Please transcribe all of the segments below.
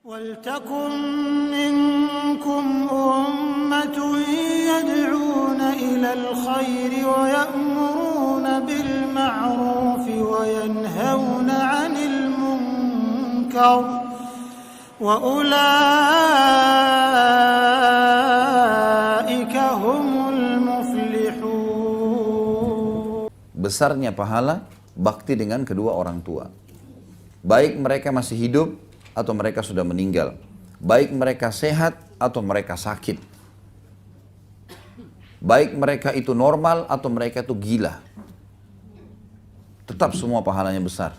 وَلْتَكُنْ مِنْكُمْ أُمَّةٌ يَدْعُونَ إِلَى الْخَيْرِ وَيَأْمُرُونَ بِالْمَعْرُوفِ وَيَنْهَوْنَ عَنِ الْمُنْكَرِ وَأُولَئِكَ هُمُ الْمُفْلِحُونَ. Besarnya pahala bakti dengan kedua orang tua. Baik mereka masih hidup atau mereka sudah meninggal. Baik mereka sehat atau mereka sakit. Baik mereka itu normal atau mereka itu gila. Tetap semua pahalanya besar.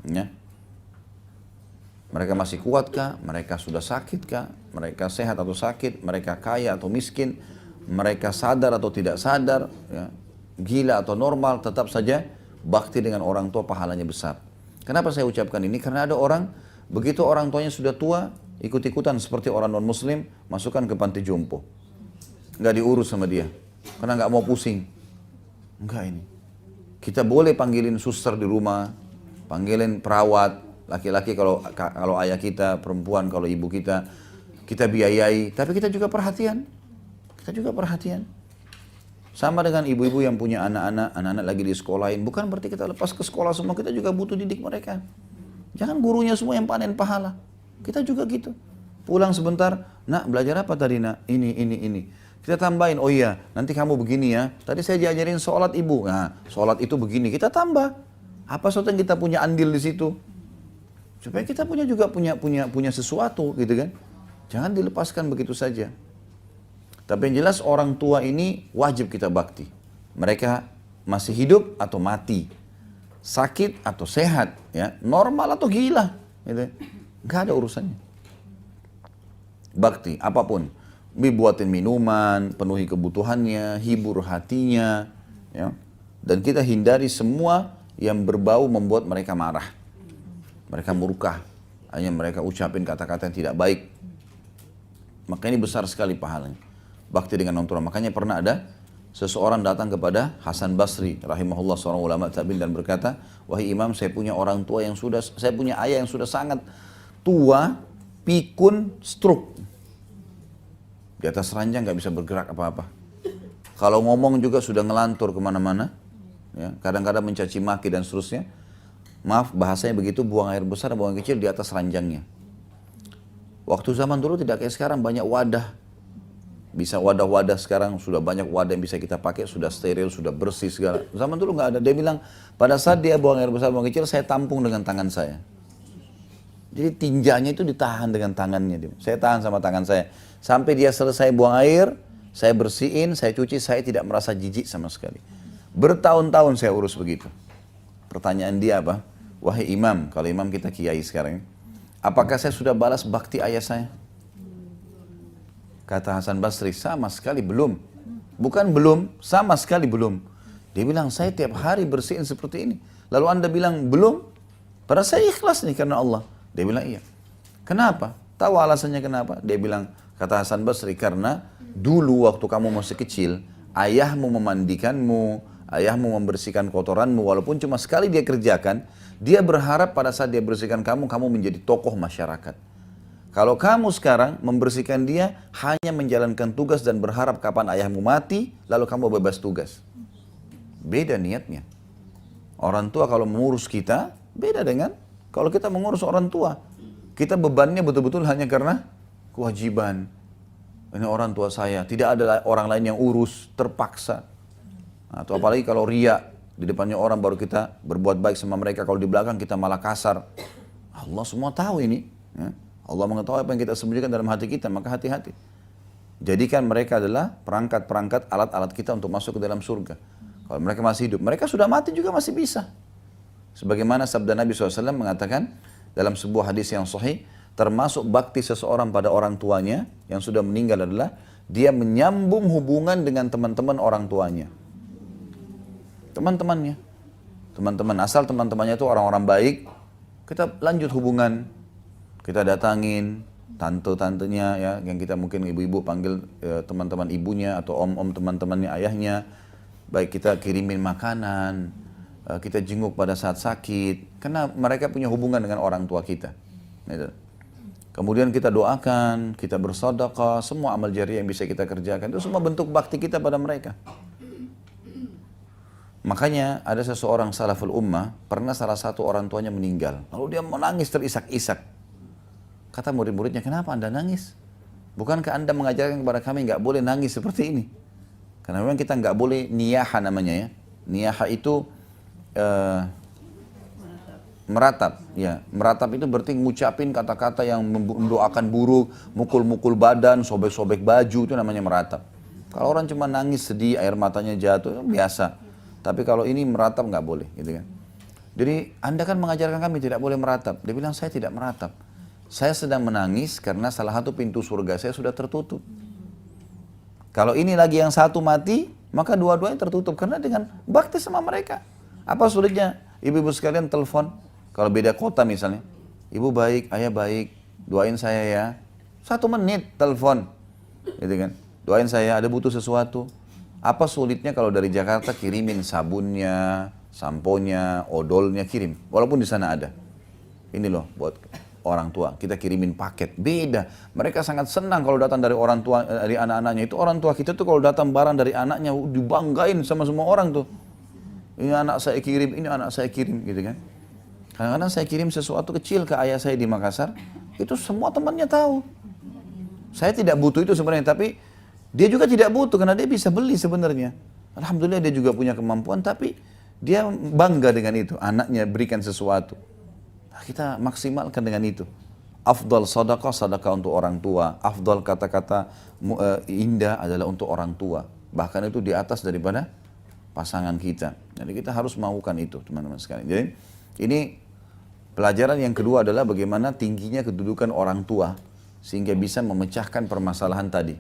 Ya. Mereka masih kuatkah? Mereka sudah sakitkah? Mereka sehat atau sakit? Mereka kaya atau miskin? Mereka sadar atau tidak sadar? Ya. Gila atau normal? Tetap saja bakti dengan orang tua pahalanya besar. Kenapa saya ucapkan ini? Karena ada orang, begitu orang tuanya sudah tua, ikut-ikutan seperti orang non-muslim, masukkan ke panti jompo. Nggak diurus sama dia, karena nggak mau pusing. Enggak ini. Kita boleh panggilin suster di rumah, panggilin perawat, laki-laki kalau ayah kita, perempuan kalau ibu kita biayai, tapi kita juga perhatian. Kita juga perhatian. Sama dengan ibu-ibu yang punya anak-anak lagi di sekolahin, bukan berarti kita lepas ke sekolah semua, kita juga butuh didik mereka. Jangan gurunya semua yang panen pahala. Kita juga gitu. Pulang sebentar, nak belajar apa tadi nak? Ini. Kita tambahin, oh iya nanti kamu begini ya. Tadi saya diajarin sholat ibu. Nah sholat itu begini, kita tambah. Apa sesuatu yang kita punya andil di situ? Supaya kita punya sesuatu gitu kan. Jangan dilepaskan begitu saja. Tapi yang jelas orang tua ini wajib kita bakti. Mereka masih hidup atau mati. Sakit atau sehat, ya, normal atau gila, gitu. Gak ada urusannya. Bakti, apapun. Dibuatin minuman, penuhi kebutuhannya, hibur hatinya, ya. Dan kita hindari semua yang berbau membuat mereka marah. Mereka murka, hanya mereka ucapin kata-kata yang tidak baik. Maka ini besar sekali pahalanya. Bakti dengan orang tua. Makanya pernah ada seseorang datang kepada Hasan Basri rahimahullah, seorang ulama tabi'in, dan berkata, wahai imam, saya punya ayah yang sudah sangat tua, pikun, stroke. Di atas ranjang nggak bisa bergerak apa-apa. Kalau ngomong juga sudah ngelantur kemana-mana. Ya, kadang-kadang mencaci maki dan seterusnya. Maaf bahasanya begitu, buang air besar, buang air kecil di atas ranjangnya. Waktu zaman dulu tidak kayak sekarang, banyak wadah. Bisa wadah-wadah, sekarang sudah banyak wadah yang bisa kita pakai, sudah steril, sudah bersih segala. Zaman dulu nggak ada. Dia bilang pada saat dia buang air besar, buang kecil, saya tampung dengan tangan saya. Jadi tinjanya itu ditahan dengan tangannya. Saya tahan sama tangan saya. Sampai dia selesai buang air, saya bersihin, saya cuci, saya tidak merasa jijik sama sekali. Bertahun-tahun saya urus begitu. Pertanyaan dia apa? Wahai imam, kalau imam kita kiai sekarang, apakah saya sudah balas bakti ayah saya? Kata Hasan Basri, sama sekali belum. Bukan belum, sama sekali belum. Dia bilang, saya tiap hari bersihin seperti ini. Lalu anda bilang, belum? Padahal saya ikhlas nih karena Allah. Dia bilang, iya. Kenapa? Tahu alasannya kenapa? Dia bilang, kata Hasan Basri, karena dulu waktu kamu masih kecil, ayahmu memandikanmu, ayahmu membersihkan kotoranmu, walaupun cuma sekali dia kerjakan, dia berharap pada saat dia bersihkan kamu menjadi tokoh masyarakat. Kalau kamu sekarang membersihkan dia, hanya menjalankan tugas dan berharap kapan ayahmu mati, lalu kamu bebas tugas. Beda niatnya. Orang tua kalau mengurus kita, beda dengan kalau kita mengurus orang tua. Kita bebannya betul-betul hanya karena kewajiban. Ini orang tua saya, tidak ada orang lain yang urus, terpaksa. Atau apalagi kalau riya, di depannya orang baru kita berbuat baik sama mereka, kalau di belakang kita malah kasar. Allah semua tahu ini. Ya. Allah mengetahui apa yang kita sembunyikan dalam hati kita, maka hati-hati. Jadikan mereka adalah perangkat-perangkat, alat-alat kita untuk masuk ke dalam surga. Kalau mereka masih hidup, mereka sudah mati juga masih bisa. Sebagaimana sabda Nabi SAW mengatakan dalam sebuah hadis yang sahih, termasuk bakti seseorang pada orang tuanya yang sudah meninggal adalah dia menyambung hubungan dengan teman-teman orang tuanya. Teman-temannya. Teman-teman, asal teman-temannya itu orang-orang baik, kita lanjut hubungan. Kita datangin tante-tantenya ya, yang kita mungkin ibu-ibu panggil teman-teman ibunya atau om-om teman-temannya ayahnya. Baik kita kirimin makanan, kita jenguk pada saat sakit. Karena mereka punya hubungan dengan orang tua kita. Gitu. Kemudian kita doakan, kita bersedekah, semua amal jariah yang bisa kita kerjakan. Itu semua bentuk bakti kita pada mereka. Makanya ada seseorang salaful ummah, pernah salah satu orang tuanya meninggal. Lalu dia menangis terisak-isak. Kata murid-muridnya, kenapa Anda nangis? Bukankah Anda mengajarkan kepada kami nggak boleh nangis seperti ini? Karena memang kita nggak boleh niyaha namanya ya. Niyaha itu meratap, ya. Meratap itu berarti ngucapin kata-kata yang mendoakan buruk, mukul-mukul badan, sobek-sobek baju, itu namanya meratap. Kalau orang cuma nangis sedih, air matanya jatuh, biasa. Tapi kalau ini meratap nggak boleh, gitu kan. Jadi Anda kan mengajarkan kami tidak boleh meratap. Dia bilang saya tidak meratap. Saya sedang menangis karena salah satu pintu surga saya sudah tertutup. Kalau ini lagi yang satu mati, maka dua-duanya tertutup karena dengan bakti sama mereka. Apa sulitnya? Ibu-ibu sekalian telepon. Kalau beda kota misalnya, ibu baik, ayah baik, doain saya ya. 1 menit telepon, gitu kan? Doain saya, ada butuh sesuatu. Apa sulitnya kalau dari Jakarta kirimin sabunnya, samponya, odolnya kirim, walaupun di sana ada. Ini loh buat orang tua, kita kirimin paket. Beda, mereka sangat senang kalau datang dari orang tua, dari anak-anaknya. Itu orang tua kita tuh kalau datang barang dari anaknya dibanggain sama semua orang tuh. Ini anak saya kirim, ini anak saya kirim, gitu kan? Kadang-kadang saya kirim sesuatu kecil ke ayah saya di Makassar, itu semua temannya tahu. Saya tidak butuh itu sebenarnya, tapi dia juga tidak butuh karena dia bisa beli sebenarnya. Alhamdulillah dia juga punya kemampuan, tapi dia bangga dengan itu. Anaknya berikan sesuatu. Nah, kita maksimalkan dengan itu. Afdal sadaqah, sadaqah untuk orang tua. Afdal kata-kata indah adalah untuk orang tua. Bahkan itu di atas daripada pasangan kita. Jadi kita harus melakukan itu, teman-teman sekalian. Jadi ini pelajaran yang kedua adalah bagaimana tingginya kedudukan orang tua sehingga bisa memecahkan permasalahan tadi.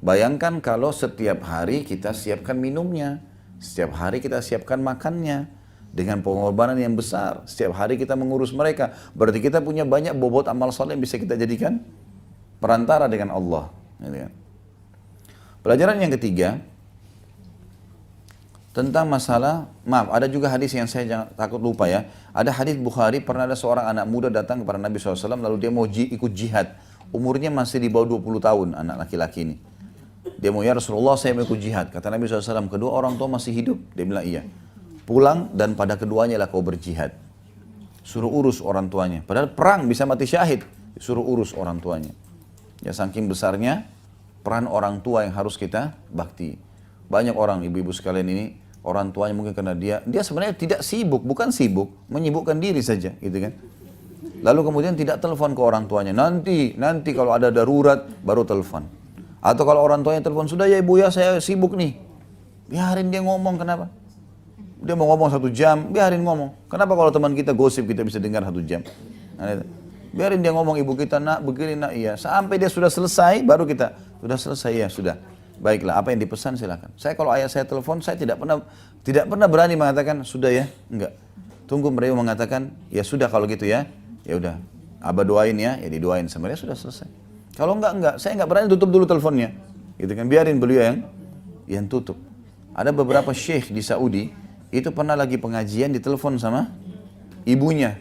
Bayangkan kalau setiap hari kita siapkan minumnya, setiap hari kita siapkan makannya dengan pengorbanan yang besar. Setiap hari kita mengurus mereka. Berarti kita punya banyak bobot amal saleh yang bisa kita jadikan perantara dengan Allah. Pelajaran yang ketiga tentang masalah, maaf, ada juga hadis yang saya jangan takut lupa ya. Ada hadis Bukhari, pernah ada seorang anak muda datang kepada Nabi SAW, lalu dia mau ikut jihad. Umurnya masih di bawah 20 tahun, anak laki-laki ini. Dia mau, ya Rasulullah saya mau ikut jihad. Kata Nabi SAW, kedua orang tua masih hidup? Dia bilang iya. Pulang dan pada keduanya lah kau berjihad. Suruh urus orang tuanya. Padahal perang bisa mati syahid. Suruh urus orang tuanya. Ya saking besarnya peran orang tua yang harus kita bakti. Banyak orang ibu-ibu sekalian ini, orang tuanya mungkin karena dia sebenarnya tidak sibuk, bukan sibuk, menyibukkan diri saja, gitu kan. Lalu kemudian tidak telepon ke orang tuanya. Nanti kalau ada darurat baru telepon. Atau kalau orang tuanya telepon, sudah ya ibu ya saya sibuk nih. Biarin dia ngomong, kenapa? Dia mau ngomong 1 jam, biarin ngomong. Kenapa kalau teman kita gosip kita bisa dengar 1 jam? Biarin dia ngomong, ibu kita nak begini nak iya. Sampai dia sudah selesai baru kita, sudah selesai ya sudah. Baiklah, apa yang dipesan silakan. Saya kalau ayah saya telepon, saya tidak pernah berani mengatakan sudah ya, enggak. Tunggu beliau mengatakan ya sudah kalau gitu ya, ya udah. Abah doain ya didoain sama dia sudah selesai. Kalau enggak, saya enggak berani tutup dulu teleponnya, gitu kan. Biarin beliau yang tutup. Ada beberapa syekh di Saudi itu pernah lagi pengajian ditelepon sama ibunya.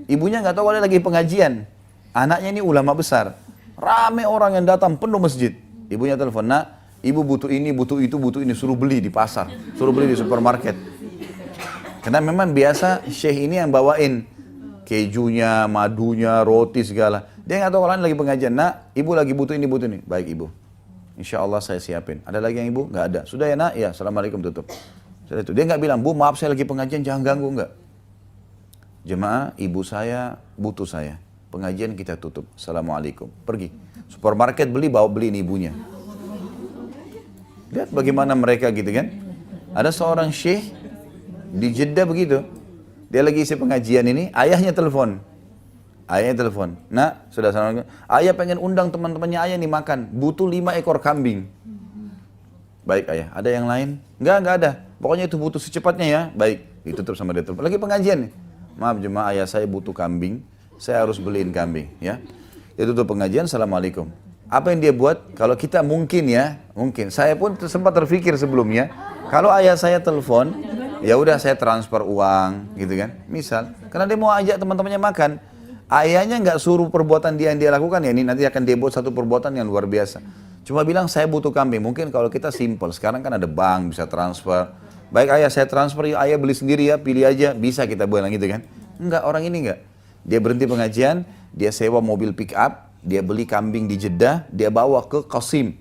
Ibunya nggak tahu ada lagi pengajian. Anaknya ini ulama besar, rame orang yang datang penuh masjid. Ibunya telepon, nak. Ibu butuh ini, butuh itu, butuh ini, suruh beli di pasar, suruh beli di supermarket. Karena memang biasa syekh ini yang bawain kejunya, madunya, roti segala. Dia nggak tahu kalau lagi pengajian, nak, ibu lagi butuh ini, butuh ini. Baik ibu, insya Allah saya siapin. Ada lagi yang ibu? Nggak ada. Sudah ya nak? Ya, assalamualaikum tutup. Sudah itu. Dia nggak bilang, bu maaf saya lagi pengajian, jangan ganggu, nggak. Jemaah, ibu saya butuh saya. Pengajian kita tutup. Assalamualaikum. Pergi. Supermarket bawa beliin ibunya. Lihat bagaimana mereka gitu kan. Ada seorang syekh di Jeddah begitu. Dia lagi isi pengajian ini, ayahnya telepon. Nak, sudah assalamualaikum. Ayah pengen undang teman-temannya ayah nih makan. Butuh 5 ekor kambing. Baik ayah, ada yang lain? Enggak ada. Pokoknya itu butuh secepatnya ya. Baik, ditutup sama dia telepon. Lagi pengajian nih. Maaf jemaah, ayah saya butuh kambing. Saya harus beliin kambing ya. Dia tutup pengajian, assalamualaikum. Apa yang dia buat? Kalau kita mungkin. Saya pun sempat terpikir sebelumnya. Kalau ayah saya telepon, ya udah saya transfer uang, gitu kan? Misal, karena dia mau ajak teman-temannya makan. Ayahnya nggak suruh perbuatan dia yang dia lakukan, ya ini nanti akan dia buat satu perbuatan yang luar biasa. Cuma bilang saya butuh kambing. Mungkin kalau kita simple, sekarang kan ada bank bisa transfer. Baik ayah saya transfer, ya ayah beli sendiri ya, pilih aja, bisa kita bilang gitu kan. Enggak, orang ini enggak. Dia berhenti pengajian, dia sewa mobil pick up, dia beli kambing di Jeddah, dia bawa ke Qasim.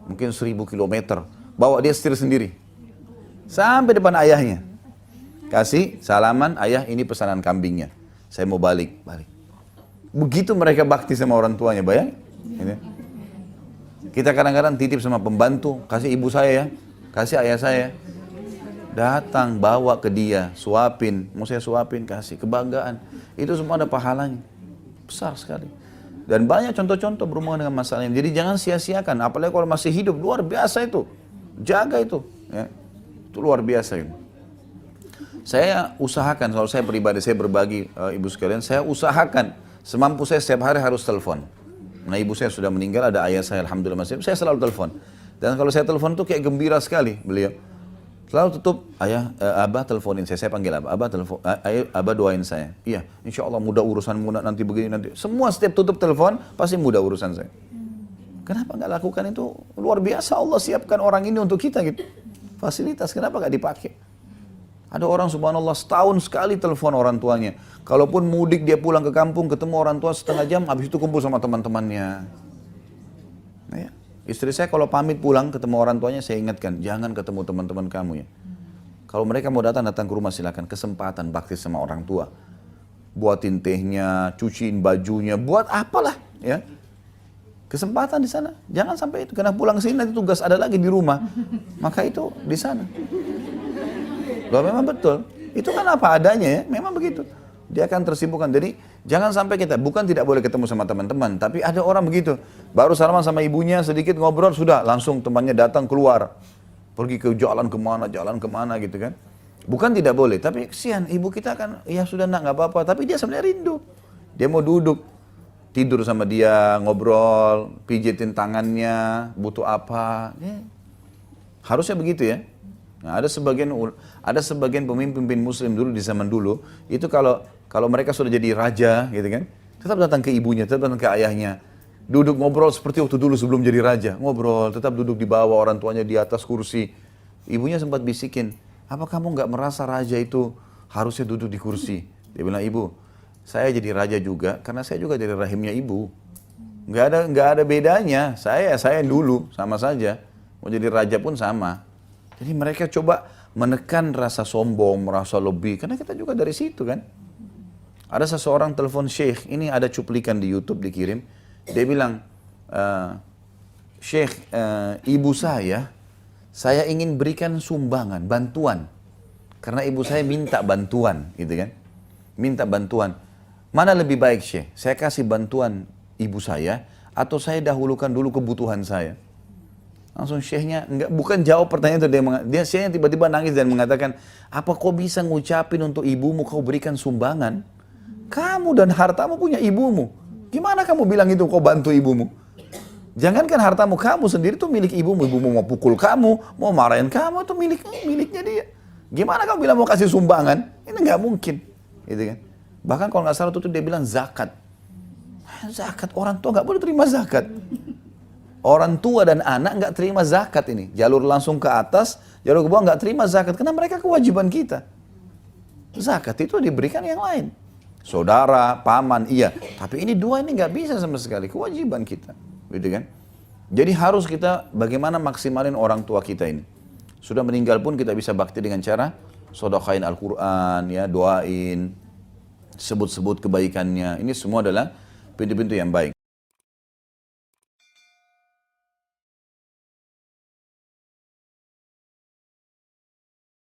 Mungkin 1000 kilometer. Bawa dia setir sendiri. Sampai depan ayahnya. Kasih salaman, ayah ini pesanan kambingnya. Saya mau balik. Begitu mereka bakti sama orang tuanya, bayang. Kita kadang-kadang titip sama pembantu, kasih ibu saya ya, kasih ayah saya. Datang, bawa ke dia, suapin, mau saya suapin, kasih, kebanggaan. Itu semua ada pahalanya. Besar sekali. Dan banyak contoh-contoh berhubungan dengan masalah ini. Jadi jangan sia-siakan, apalagi kalau masih hidup, luar biasa itu. Jaga itu. Ya. Itu luar biasa itu. Saya usahakan, kalau saya pribadi, saya berbagi ibu sekalian, saya usahakan semampu saya setiap hari harus telepon. Nah ibu saya sudah meninggal, ada ayah saya alhamdulillah masih, saya selalu telepon. Dan kalau saya telepon itu kayak gembira sekali beliau. Selalu tutup, ayah, abah teleponin saya panggil abah telepon, abah doain saya. Iya, insya Allah mudah urusanmu nanti begini nanti. Semua setiap tutup telepon pasti mudah urusan saya. Kenapa nggak lakukan itu? Luar biasa Allah siapkan orang ini untuk kita gitu. Fasilitas, kenapa nggak dipakai? Ada orang subhanallah setahun sekali telepon orang tuanya. Kalaupun mudik dia pulang ke kampung ketemu orang tua setengah jam, habis itu kumpul sama teman-temannya. Nah, ya. Istri saya kalau pamit pulang ketemu orang tuanya saya ingatkan, jangan ketemu teman-teman kamu ya. Kalau mereka mau datang ke rumah silakan, kesempatan bakti sama orang tua. Buatin tehnya, cuciin bajunya, buat apalah ya. Kesempatan di sana, jangan sampai itu, karena pulang sini nanti tugas ada lagi di rumah. Maka itu di sana. Loh memang betul, itu kan apa adanya ya, memang begitu. Dia akan tersibukkan. Jadi jangan sampai kita, bukan tidak boleh ketemu sama teman-teman, tapi ada orang begitu. Baru salaman sama ibunya, sedikit ngobrol, sudah langsung temannya datang keluar. Pergi ke jalan kemana gitu kan. Bukan tidak boleh, tapi kesian ibu kita kan, ya sudah nak nggak apa-apa. Tapi dia sebenarnya rindu. Dia mau duduk, tidur sama dia, ngobrol, pijitin tangannya, butuh apa. Ya. Harusnya begitu ya. Nah, ada sebagian pemimpin muslim dulu di zaman dulu, itu kalau mereka sudah jadi raja gitu kan, tetap datang ke ibunya, tetap datang ke ayahnya. Duduk ngobrol seperti waktu dulu sebelum jadi raja, ngobrol, tetap duduk di bawah, orang tuanya di atas kursi. Ibunya sempat bisikin, apa kamu nggak merasa raja itu harusnya duduk di kursi? Dia bilang, ibu, saya jadi raja juga karena saya juga dari rahimnya ibu. Nggak ada bedanya, saya dulu sama saja, mau jadi raja pun sama. Jadi mereka coba menekan rasa sombong, merasa lebih, karena kita juga dari situ kan. Ada seseorang telepon Syekh, ini ada cuplikan di YouTube dikirim. Dia bilang, Syekh, ibu saya ingin berikan sumbangan, bantuan. Karena ibu saya minta bantuan, gitu kan. Minta bantuan. Mana lebih baik Syekh? Saya kasih bantuan ibu saya, atau saya dahulukan dulu kebutuhan saya? Langsung syekhnya, bukan jawab pertanyaan itu, dia syekhnya tiba-tiba nangis dan mengatakan, apa kau bisa ngucapin untuk ibumu kau berikan sumbangan? Kamu dan hartamu punya ibumu. Gimana kamu bilang itu kau bantu ibumu? Jangankan hartamu, kamu sendiri tuh milik ibumu. Ibumu mau pukul kamu, mau marahin kamu, itu miliknya dia. Gimana kamu bilang mau kasih sumbangan? Ini nggak mungkin. Gitu kan? Bahkan kalau nggak salah tuh dia bilang zakat. Zakat, orang tua nggak boleh terima zakat. Orang tua dan anak nggak terima zakat ini. Jalur langsung ke atas, jalur ke bawah nggak terima zakat. Karena mereka kewajiban kita. Zakat itu diberikan yang lain. Saudara, paman, iya. Tapi ini dua ini nggak bisa sama sekali. Kewajiban kita. Gitu kan? Jadi harus kita bagaimana maksimalin orang tua kita ini. Sudah meninggal pun kita bisa bakti dengan cara sedekahin Al-Quran, ya, doain, sebut-sebut kebaikannya. Ini semua adalah pintu-pintu yang baik.